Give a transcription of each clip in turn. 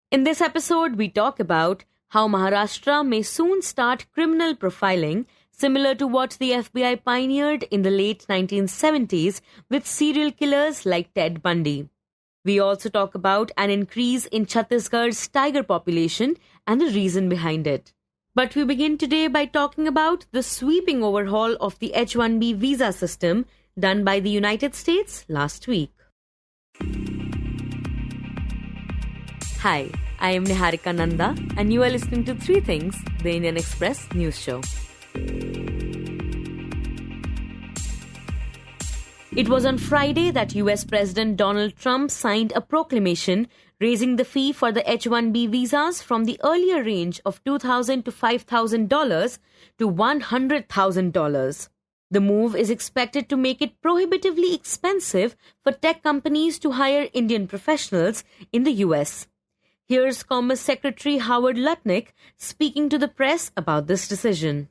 In this episode, we talk about how Maharashtra may soon start criminal profiling, similar to what the FBI pioneered in the late 1970s with serial killers like Ted Bundy. We also talk about an increase in Chhattisgarh's tiger population and the reason behind it. But we begin today by talking about the sweeping overhaul of the H-1B visa system done by the United States last week. Hi, I am Niharika Nanda, and you are listening to Three Things, the Indian Express news show. It was on Friday that US President Donald Trump signed a proclamation raising the fee for the H-1B visas from the earlier range of $2,000 to $5,000 to $100,000. The move is expected to make it prohibitively expensive for tech companies to hire Indian professionals in the US. Here's Commerce Secretary Howard Lutnick speaking to the press about this decision.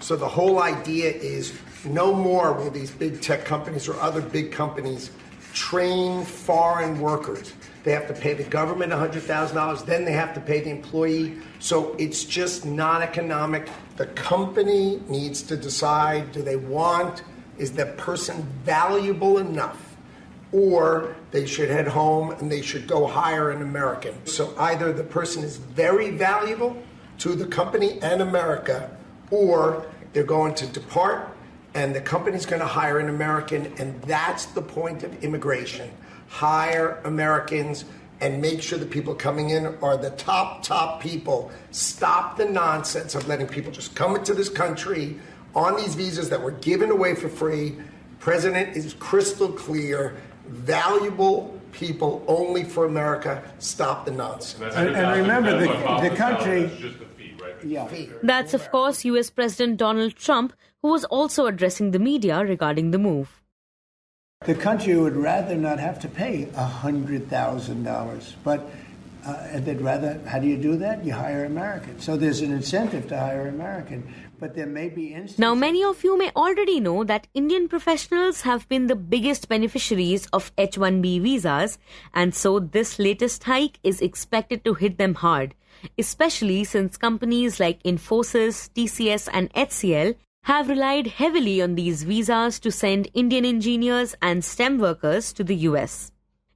So the whole idea is no more will these big tech companies or other big companies train foreign workers. They have to pay the government $100,000, then they have to pay the employee. So it's just not economic. The company needs to decide, is that person valuable enough? Or they should head home and they should go hire an American. So either the person is very valuable to the company and America, or they're going to depart and the company's going to hire an American, and that's the point of immigration. Hire Americans and make sure the people coming in are the top people. Stop the nonsense of letting people just come into this country on these visas that were given away for free. President is crystal clear. Valuable people only for America. Stop the nonsense. And remember, the country... That's, of course, US President Donald Trump, who was also addressing the media regarding the move. The country would rather not have to pay $100,000, but they'd rather, how do you do that? You hire Americans. So there's an incentive to hire American. But there may be instances... Now, many of you may already know that Indian professionals have been the biggest beneficiaries of H-1B visas, and so this latest hike is expected to hit them hard, especially since companies like Infosys, TCS and HCL have relied heavily on these visas to send Indian engineers and STEM workers to the US.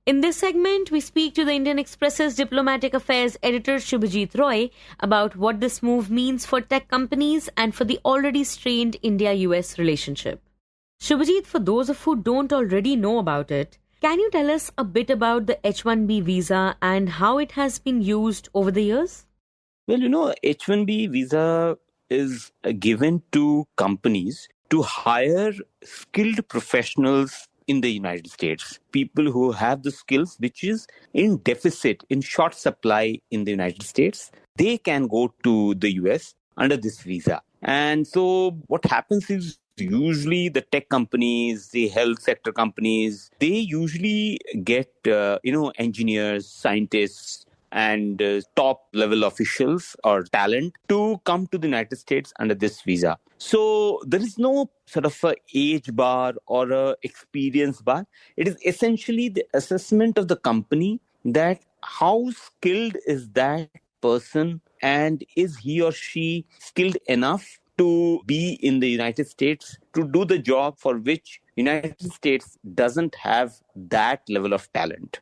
In this segment, we speak to the Indian Express's Diplomatic Affairs editor Shubhajit Roy about what this move means for tech companies and for the already strained India-US relationship. Shubhajit, for those of who don't already know about it, can you tell us a bit about the H-1B visa and how it has been used over the years? Well, H-1B visa is given to companies to hire skilled professionals in the United States, people who have the skills which is in deficit, in short supply in the United States. They can go to the US under this visa. And so what happens is usually the tech companies, the health sector companies, they usually get, engineers, scientists, and top level officials or talent to come to the United States under this visa. So there is no sort of a age bar or a experience bar. It is essentially the assessment of the company that how skilled is that person and is he or she skilled enough to be in the United States to do the job for which United States doesn't have that level of talent.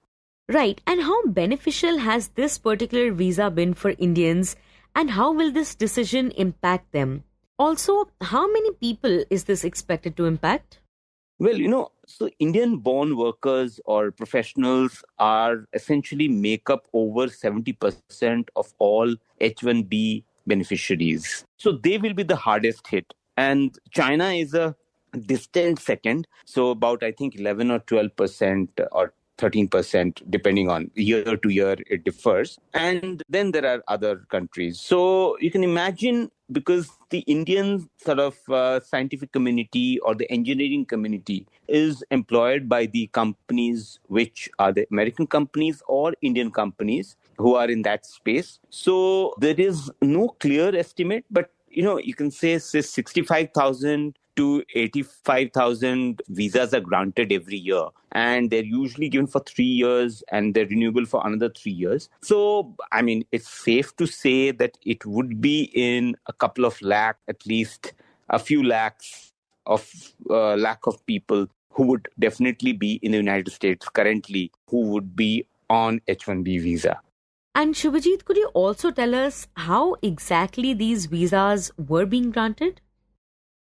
Right. And how beneficial has this particular visa been for Indians, and how will this decision impact them? Also, how many people is this expected to impact? Well, so Indian-born workers or professionals are essentially make up over 70% of all H-1B beneficiaries. So they will be the hardest hit. And China is a distant second. So about, I think, 11 or 12% or 13%, depending on year to year, it differs. And then there are other countries. So you can imagine, because the Indian sort of scientific community or the engineering community is employed by the companies which are the American companies or Indian companies who are in that space. So there is no clear estimate, but you can say 65,000 to 85,000 visas are granted every year. And they're usually given for 3 years and they're renewable for another 3 years. So, I mean, it's safe to say that it would be in a couple of lakh, at least a few lakhs of lack of people who would definitely be in the United States currently, who would be on H-1B visa. And Shubhajit, could you also tell us how exactly these visas were being granted?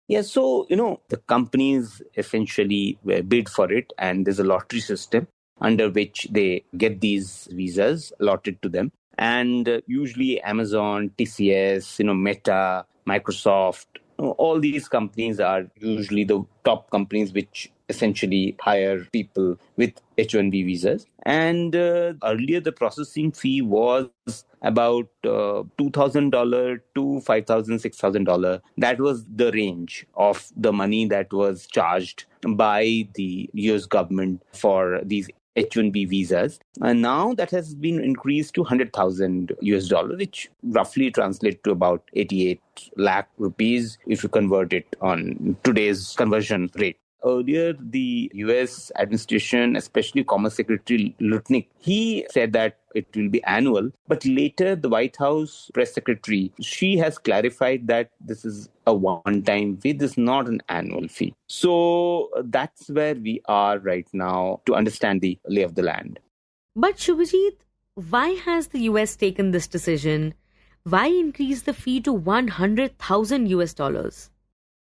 Yeah, so, the companies essentially bid for it, and there's a lottery system under which they get these visas allotted to them. And usually Amazon, TCS, Meta, Microsoft, all these companies are usually the top companies which essentially hire people with H-1B visas. And earlier the processing fee was about $2,000 to $5,000, $6,000. That was the range of the money that was charged by the US government for these H-1B visas. And now that has been increased to 100,000 US dollars, which roughly translates to about 88 lakh rupees if you convert it on today's conversion rate. Earlier, the US administration, especially Commerce Secretary Lutnick, he said that it will be annual. But later, the White House press secretary, she has clarified that this is a one-time fee. This is not an annual fee. So that's where we are right now to understand the lay of the land. But Shubhajit, why has the US taken this decision? Why increase the fee to 100,000 US dollars?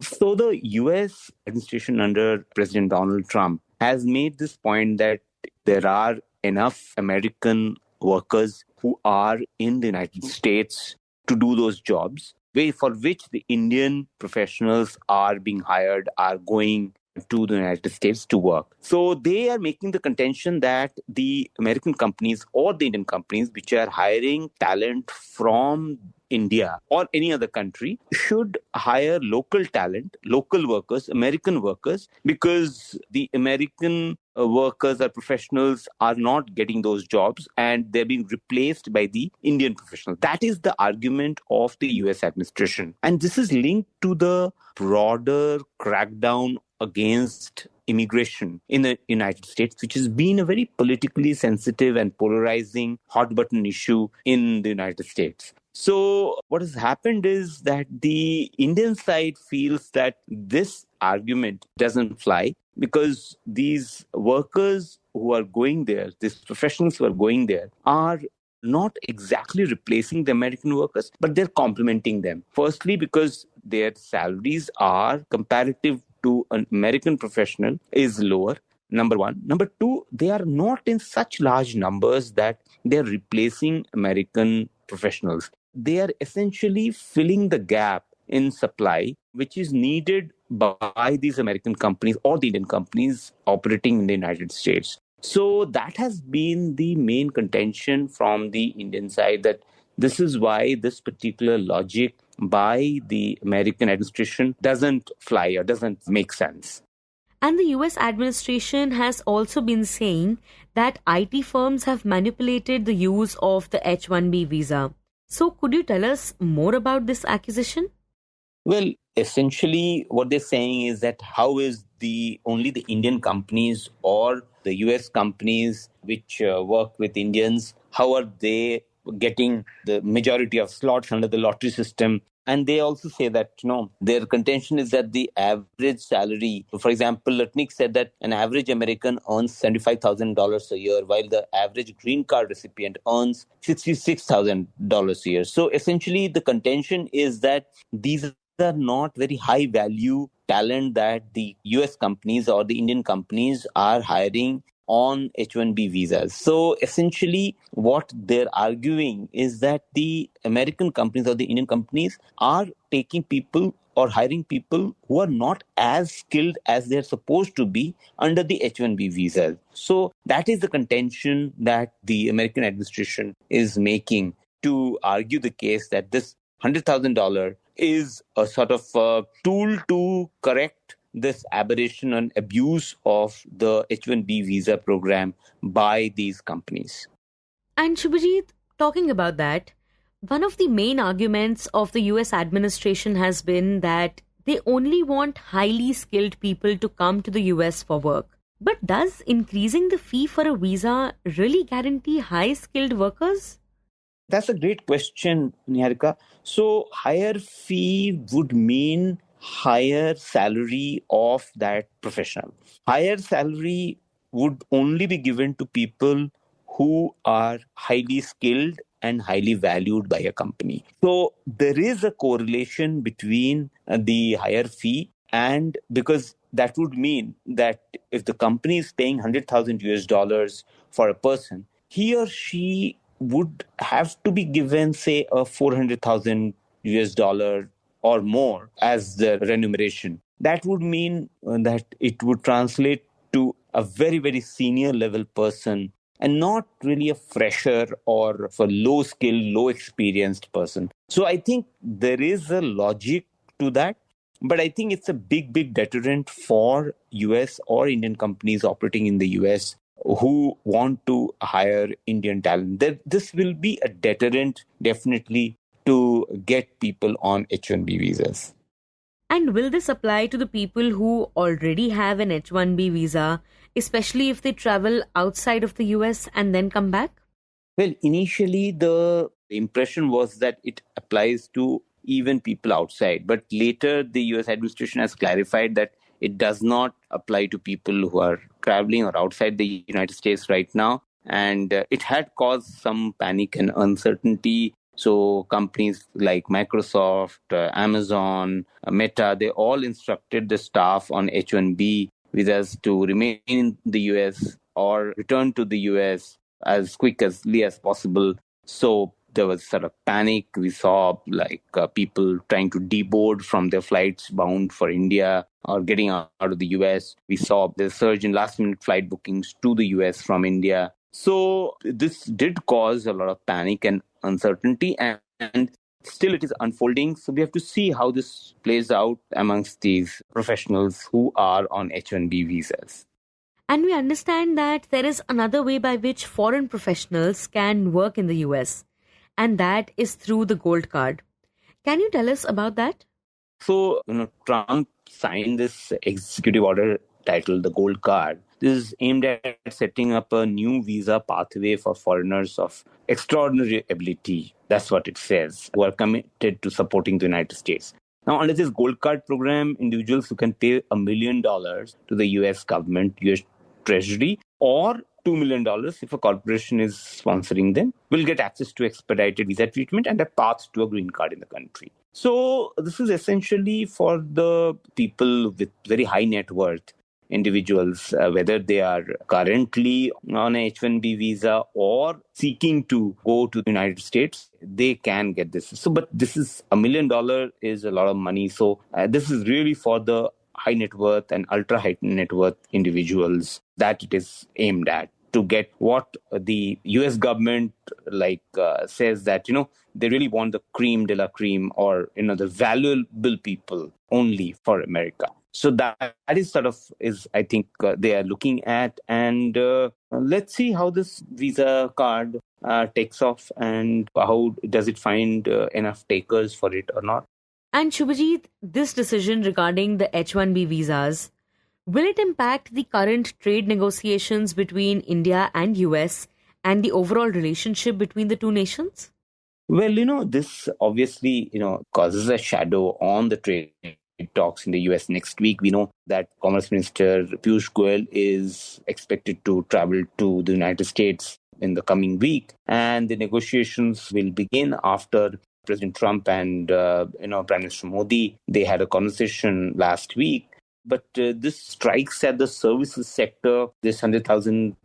So the US administration under President Donald Trump has made this point that there are enough American workers who are in the United States to do those jobs, for which the Indian professionals are being hired, are going to the United States to work. So they are making the contention that the American companies or the Indian companies which are hiring talent from India or any other country should hire local talent, local workers, American workers, because the American workers or professionals are not getting those jobs and they're being replaced by the Indian professionals. That is the argument of the US administration. And this is linked to the broader crackdown against immigration in the United States, which has been a very politically sensitive and polarizing hot button issue in the United States. So what has happened is that the Indian side feels that this argument doesn't fly because these workers who are going there, these professionals who are going there, are not exactly replacing the American workers, but they're complementing them. Firstly, because their salaries are comparative to an American professional is lower. Number one. Number two, they are not in such large numbers that they're replacing American professionals. They are essentially filling the gap in supply, which is needed by these American companies or the Indian companies operating in the United States. So that has been the main contention from the Indian side, that this is why this particular logic by the American administration doesn't fly or doesn't make sense. And the US administration has also been saying that IT firms have manipulated the use of the H-1B visa. So could you tell us more about this accusation? Well, essentially what they're saying is that how is only the Indian companies or the US companies which work with Indians, how are they getting the majority of slots under the lottery system? And they also say that, their contention is that the average salary, for example, Lutnick said that an average American earns $75,000 a year, while the average green card recipient earns $66,000 a year. So essentially, the contention is that these are not very high value talent that the US companies or the Indian companies are hiring on H-1B visas. So essentially what they're arguing is that the American companies or the Indian companies are taking people or hiring people who are not as skilled as they're supposed to be under the H-1B visa. So that is the contention that the American administration is making to argue the case that this $100,000 is a sort of a tool to correct this aberration and abuse of the H-1B visa program by these companies. And Shubhajit, talking about that, one of the main arguments of the US administration has been that they only want highly skilled people to come to the US for work. But does increasing the fee for a visa really guarantee high skilled workers? That's a great question, Niharika. So, higher fee would mean higher salary of that professional. Higher salary would only be given to people who are highly skilled and highly valued by a company. So, there is a correlation between the higher fee, and because that would mean that if the company is paying 100,000 US dollars for a person, he or she would have to be given, say, a 400,000 US dollar or more as the remuneration. That would mean that it would translate to a very, very senior level person and not really a fresher or for low skill, low experienced person. So I think there is a logic to that. But I think it's a big, big deterrent for US or Indian companies operating in the US who want to hire Indian talent. This will be a deterrent, definitely, to get people on H-1B visas. And will this apply to the people who already have an H-1B visa, especially if they travel outside of the US and then come back? Well, initially the impression was that it applies to even people outside. But later the US administration has clarified that it does not apply to people who are traveling or outside the United States right now. And it had caused some panic and uncertainty. So companies like Microsoft, Amazon, Meta, they all instructed the staff on H-1B visas to remain in the US or return to the US as quickly as possible. So there was sort of panic. We saw people trying to deboard from their flights bound for India or getting out of the US. We saw the surge in last minute flight bookings to the US from India. So this did cause a lot of panic and uncertainty, and still it is unfolding. So we have to see how this plays out amongst these professionals who are on H-1B visas. And we understand that there is another way by which foreign professionals can work in the US, and that is through the Gold Card. Can you tell us about that? So, Trump signed this executive order titled the Gold Card. This is aimed at setting up a new visa pathway for foreigners of extraordinary ability. That's what it says, who are committed to supporting the United States. Now, under this Gold Card program, individuals who can pay $1 million to the US government, US Treasury, or $2 million if a corporation is sponsoring them, will get access to expedited visa treatment and a path to a green card in the country. So this is essentially for the people with very high net worth individuals, whether they are currently on a H-1B visa or seeking to go to the United States, they can get this. So, but this is $1 million is a lot of money. So this is really for the high net worth and ultra high net worth individuals that it is aimed at, to get what the US government says that, they really want the cream de la cream, or, the valuable people only for America. So that is I think they are looking at. And let's see how this visa card takes off, and how does it find enough takers for it or not. And Shubhajit, this decision regarding the H-1B visas, will it impact the current trade negotiations between India and US and the overall relationship between the two nations? Well, this obviously, causes a shadow on the trade talks in the US next week. We know that Commerce Minister Piyush Goyal is expected to travel to the United States in the coming week, and the negotiations will begin after President Trump and Prime Minister Modi, they had a conversation last week. But this strikes at the services sector, this 100,000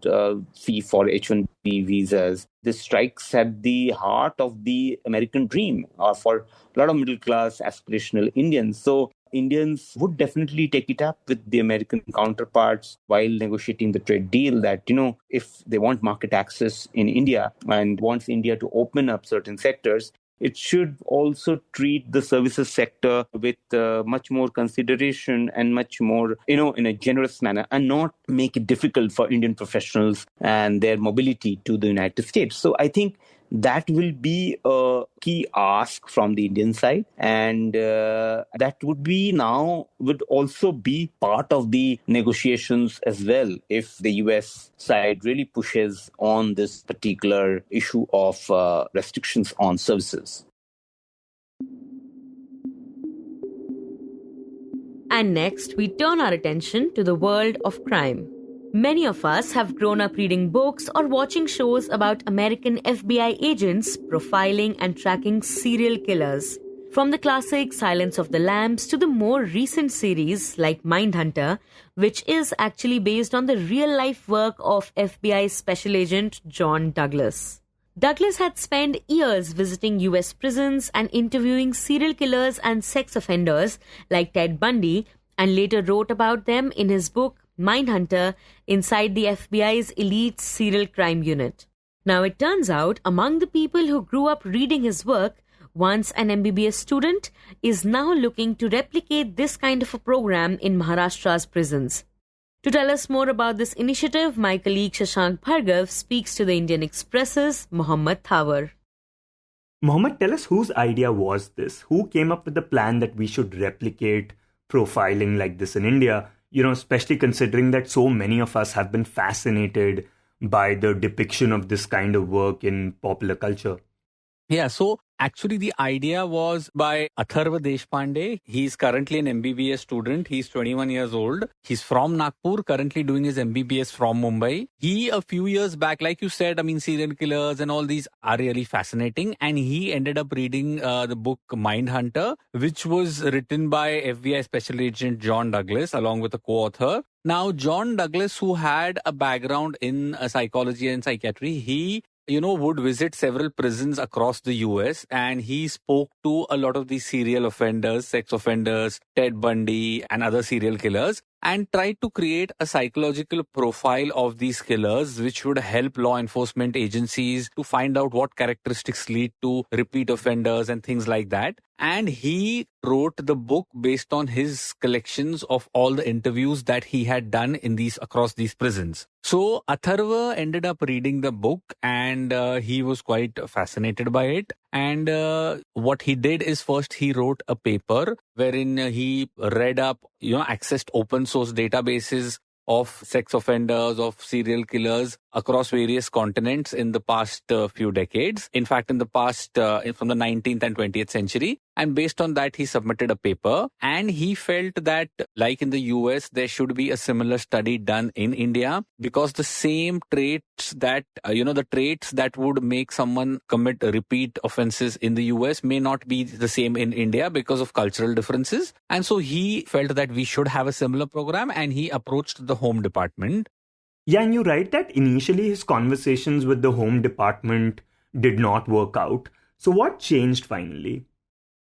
fee for H-1B visas. This strikes at the heart of the American dream for a lot of middle-class aspirational Indians. So Indians would definitely take it up with the American counterparts while negotiating the trade deal that, if they want market access in India and wants India to open up certain sectors, it should also treat the services sector with much more consideration and much more, in a generous manner, and not make it difficult for Indian professionals and their mobility to the United States. So I think that will be a key ask from the Indian side. And that would also be part of the negotiations as well if the US side really pushes on this particular issue of restrictions on services. And next, we turn our attention to the world of crime. Many of us have grown up reading books or watching shows about American FBI agents profiling and tracking serial killers. From the classic Silence of the Lambs to the more recent series like Mindhunter, which is actually based on the real-life work of FBI Special Agent John Douglas. Douglas had spent years visiting US prisons and interviewing serial killers and sex offenders like Ted Bundy, and later wrote about them in his book Mindhunter inside the FBI's elite serial crime unit. Now it turns out among the people who grew up reading his work, once an MBBS student is now looking to replicate this kind of a program in Maharashtra's prisons. To tell us more about this initiative, my colleague Shashank Bhargava speaks to the Indian Express's Mohamed Thaver. Mohamed, tell us whose idea was this? Who came up with the plan that we should replicate profiling like this in India? Especially considering that so many of us have been fascinated by the depiction of this kind of work in popular culture. Yeah, so actually the idea was by Atharva Deshpande. He's currently an MBBS student. He's 21 years old. He's from Nagpur, currently doing his MBBS from Mumbai. He, a few years back, like you said, serial killers and all these are really fascinating. And he ended up reading the book Mindhunter, which was written by FBI Special Agent John Douglas, along with a co-author. Now, John Douglas, who had a background in psychology and psychiatry, he would visit several prisons across the US, and he spoke to a lot of these serial offenders, sex offenders, Ted Bundy and other serial killers, and tried to create a psychological profile of these killers, which would help law enforcement agencies to find out what characteristics lead to repeat offenders and things like that. And he wrote the book based on his collections of all the interviews that he had done across these prisons. So Atharva ended up reading the book, and he was quite fascinated by it. And what he did is first he wrote a paper wherein he read up, accessed open source databases of sex offenders, of serial killers across various continents in the past few decades. In fact, in the past, from the 19th and 20th century. And based on that, he submitted a paper, and he felt that, like in the US, there should be a similar study done in India, because the same traits that, the traits that would make someone commit repeat offenses in the US may not be the same in India because of cultural differences. And so he felt that we should have a similar program, and he approached the Home Department. Yeah, and you write that initially his conversations with the Home Department did not work out. So what changed finally?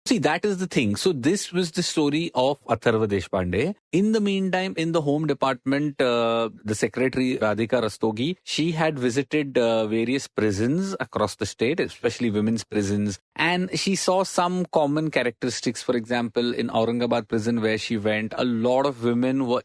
See, that is the thing. So this was the story of Atharva Deshpande. In the meantime, in the Home Department, the Secretary Radhika Rastogi, she had visited various prisons across the state, especially women's prisons. And she saw some common characteristics. For example, in Aurangabad prison where she went, a lot of women were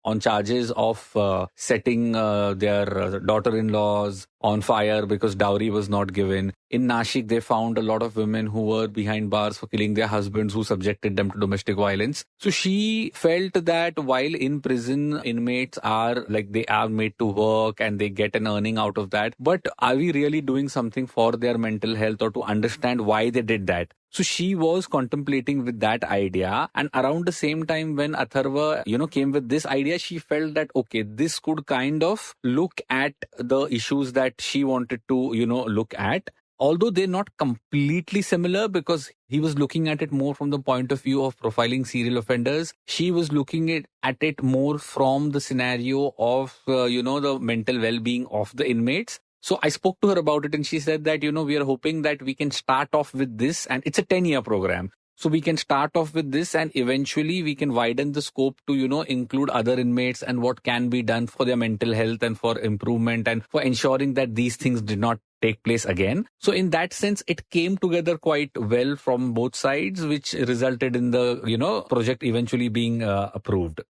on charges of setting their daughter-in-laws on fire because dowry was not given. In Nashik, they found a lot of women who were behind bars for killing their husbands who subjected them to domestic violence. So she felt that while in prison, inmates are they are made to work and they get an earning out of that. But are we really doing something for their mental health or to understand why they did that? So she was contemplating with that idea, and around the same time when Atharva, came with this idea, she felt that, okay, this could kind of look at the issues that she wanted to, look at. Although they're not completely similar, because he was looking at it more from the point of view of profiling serial offenders. She was looking at it more from the scenario of, the mental well-being of the inmates. So I spoke to her about it, and she said that, we are hoping that we can start off with this, and it's a 10-year program. So we can start off with this, and eventually we can widen the scope to, include other inmates and what can be done for their mental health and for improvement and for ensuring that these things did not take place again. So in that sense, it came together quite well from both sides, which resulted in the, project eventually being approved.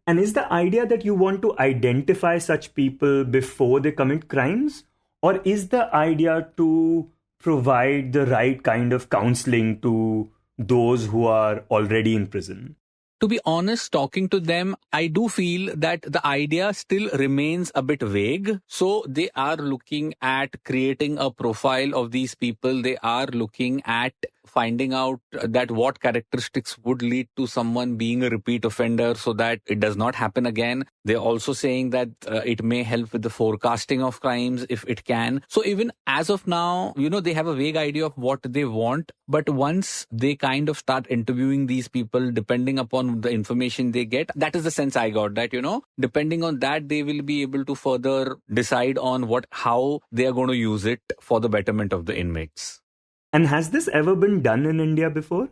And is the idea that you want to identify such people before they commit crimes? Or is the idea to provide the right kind of counseling to those who are already in prison? To be honest, talking to them, I do feel that the idea still remains a bit vague. So they are looking at creating a profile of these people. They are looking at finding out that what characteristics would lead to someone being a repeat offender so that it does not happen again. They're also saying that it may help with the forecasting of crimes if it can. So even as of now, they have a vague idea of what they want. But once they kind of start interviewing these people, depending upon the information they get, that is the sense I got, that, depending on that, they will be able to further decide on how they are going to use it for the betterment of the inmates. And has this ever been done in India before?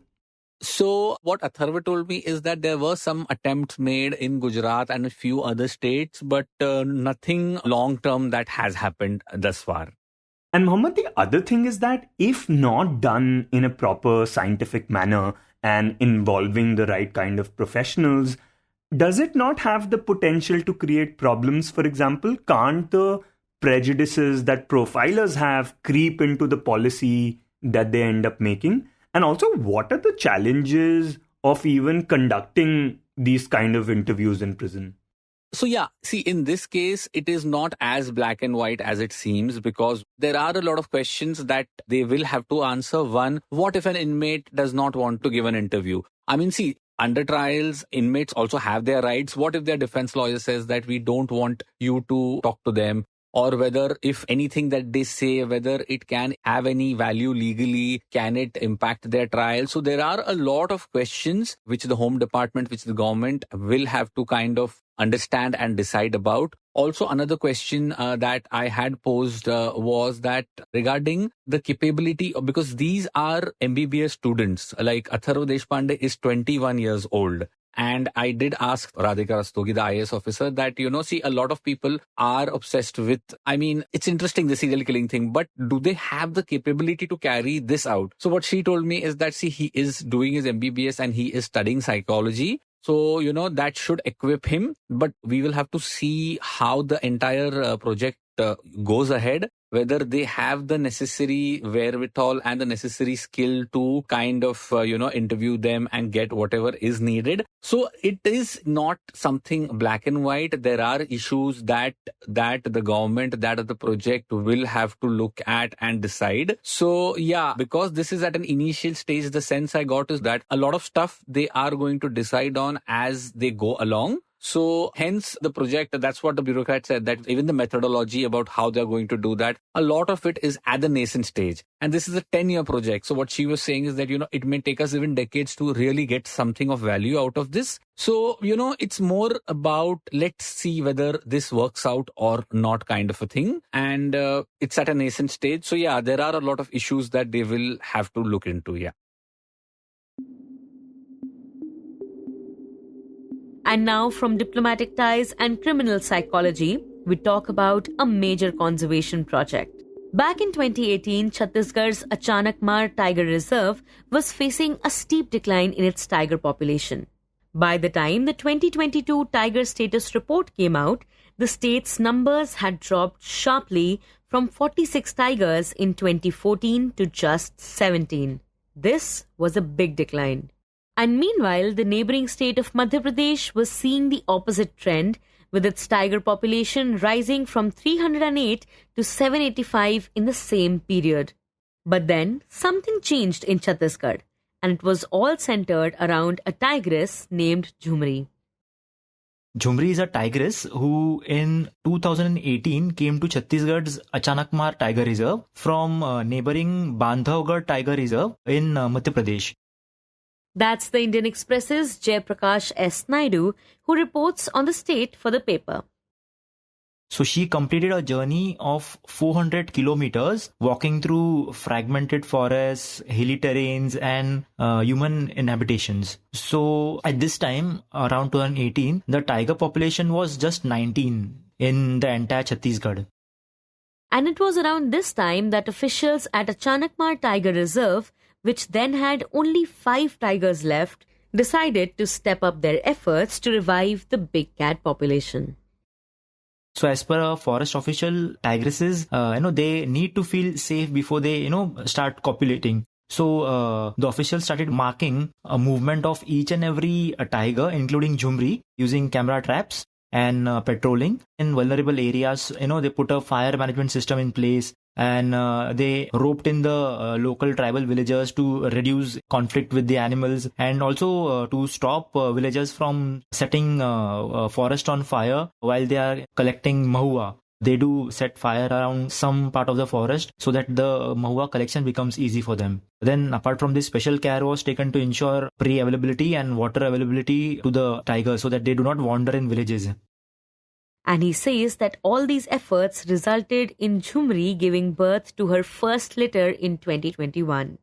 So what Atharva told me is that there were some attempts made in Gujarat and a few other states, but nothing long-term that has happened thus far. And Mohammed, the other thing is that if not done in a proper scientific manner and involving the right kind of professionals, does it not have the potential to create problems? For example, can't the prejudices that profilers have creep into the policy that they end up making? And also, what are the challenges of even conducting these kind of interviews in prison? So in this case, it is not as black and white as it seems, because there are a lot of questions that they will have to answer. One, what if an inmate does not want to give an interview? Under trials, inmates also have their rights. What if their defense lawyer says that we don't want you to talk to them? Or whether if anything that they say, whether it can have any value legally, can it impact their trial? So there are a lot of questions which the Home Department, which the government will have to kind of understand and decide about. Also, another question that I had posed was that regarding the capability, because these are MBBS students, like Atharva Deshpande is 21 years old. And I did ask Radhika Rastogi, the IAS officer, that, a lot of people are obsessed with, it's interesting, the serial killing thing, but do they have the capability to carry this out? So what she told me is that, he is doing his MBBS and he is studying psychology. So, that should equip him, but we will have to see how the entire project goes ahead, whether they have the necessary wherewithal and the necessary skill to kind of, interview them and get whatever is needed. So it is not something black and white. There are issues that the government, that the project will have to look at and decide. So because this is at an initial stage, the sense I got is that a lot of stuff they are going to decide on as they go along. So hence the project, that's what the bureaucrat said, that even the methodology about how they're going to do that, a lot of it is at the nascent stage. And this is a 10-year project. So what she was saying is that, it may take us even decades to really get something of value out of this. So, it's more about let's see whether this works out or not kind of a thing. And it's at a nascent stage. So there are a lot of issues that they will have to look into. And now, from diplomatic ties and criminal psychology, we talk about a major conservation project. Back in 2018, Chhattisgarh's Achanakmar Tiger Reserve was facing a steep decline in its tiger population. By the time the 2022 Tiger Status Report came out, the state's numbers had dropped sharply from 46 tigers in 2014 to just 17. This was a big decline. And meanwhile, the neighboring state of Madhya Pradesh was seeing the opposite trend, with its tiger population rising from 308 to 785 in the same period. But then, something changed in Chhattisgarh, and it was all centered around a tigress named Jhumri. Jhumri is a tigress who in 2018 came to Chhattisgarh's Achanakmar Tiger Reserve from neighboring Bandhavgarh Tiger Reserve in Madhya Pradesh. That's the Indian Express's Jay Prakash S. Naidu, who reports on the state for the paper. So she completed a journey of 400 kilometers, walking through fragmented forests, hilly terrains, and human inhabitations. So at this time, around 2018, the tiger population was just 19 in the entire Chhattisgarh. And it was around this time that officials at Achanakmar Tiger Reserve, which then had only 5 tigers left, decided to step up their efforts to revive the big cat population. So as per a forest official, tigresses, they need to feel safe before they, start copulating. So the officials started marking a movement of each and every tiger, including Jhumri, using camera traps and patrolling in vulnerable areas. They put a fire management system in place, and they roped in the local tribal villagers to reduce conflict with the animals, and also to stop villagers from setting forest on fire while they are collecting mahua. They do set fire around some part of the forest so that the mahua collection becomes easy for them. Then apart from this, special care was taken to ensure prey availability and water availability to the tigers so that they do not wander in villages. And he says that all these efforts resulted in Jhumri giving birth to her first litter in 2021.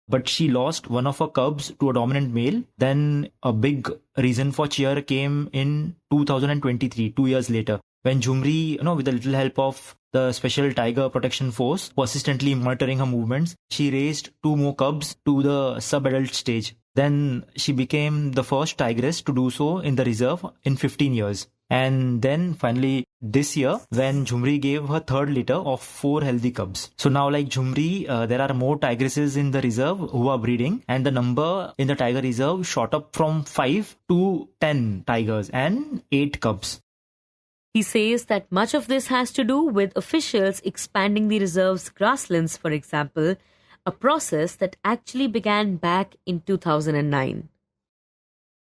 But she lost one of her cubs to a dominant male. Then a big reason for cheer came in 2023, 2 years later, when Jhumri, with a little help of the Special Tiger Protection Force, persistently monitoring her movements, she raised 2 more cubs to the sub-adult stage. Then she became the first tigress to do so in the reserve in 15 years. And then finally this year, when Jhumri gave her third litter of 4 healthy cubs. So now, like Jhumri, there are more tigresses in the reserve who are breeding, and the number in the tiger reserve shot up from 5 to 10 tigers and 8 cubs. He says that much of this has to do with officials expanding the reserve's grasslands, for example, a process that actually began back in 2009.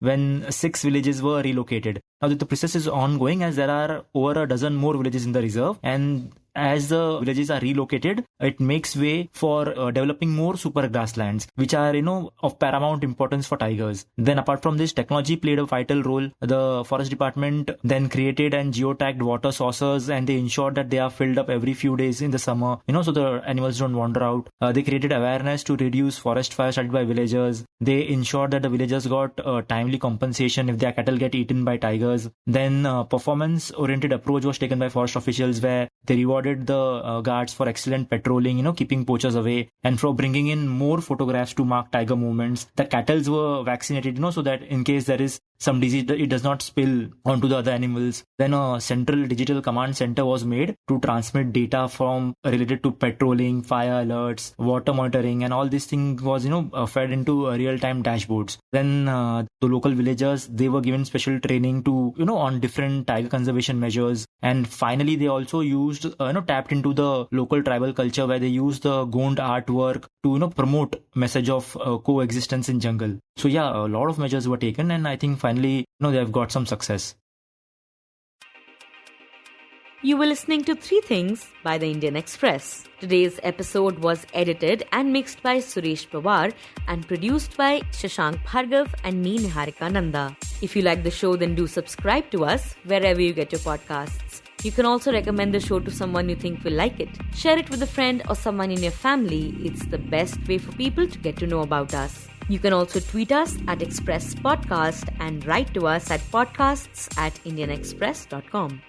When 6 villages were relocated. Now the process is ongoing as there are over a dozen more villages in the reserve, and as the villages are relocated, it makes way for developing more super grasslands, which are, of paramount importance for tigers. Then apart from this, technology played a vital role. The forest department then created and geotagged water sources, and they ensured that they are filled up every few days in the summer, so the animals don't wander out. They created awareness to reduce forest fires started by villagers. They ensured that the villagers got timely compensation if their cattle get eaten by tigers. Then performance-oriented approach was taken by forest officials, where they rewarded the guards for excellent patrolling, keeping poachers away, and for bringing in more photographs to mark tiger movements. The cattle were vaccinated, so that in case there is some disease, it does not spill onto the other animals. Then a central digital command center was made to transmit data from related to patrolling, fire alerts, water monitoring, and all these things was, fed into real-time dashboards. Then the local villagers, they were given special training to, on different tiger conservation measures. And finally, they also used, tapped into the local tribal culture, where they used the Gond artwork to, promote message of coexistence in jungle. So yeah, a lot of measures were taken, and I think finally, they have got some success. You were listening to 3 Things by the Indian Express. Today's episode was edited and mixed by Suresh Pawar and produced by Shashank, Bhargava and me, Niharika, Nanda. If you like the show, then do subscribe to us wherever you get your podcasts. You can also recommend the show to someone you think will like it. Share it with a friend or someone in your family. It's the best way for people to get to know about us. You can also tweet us at Express Podcast and write to us at podcasts@indianexpress.com.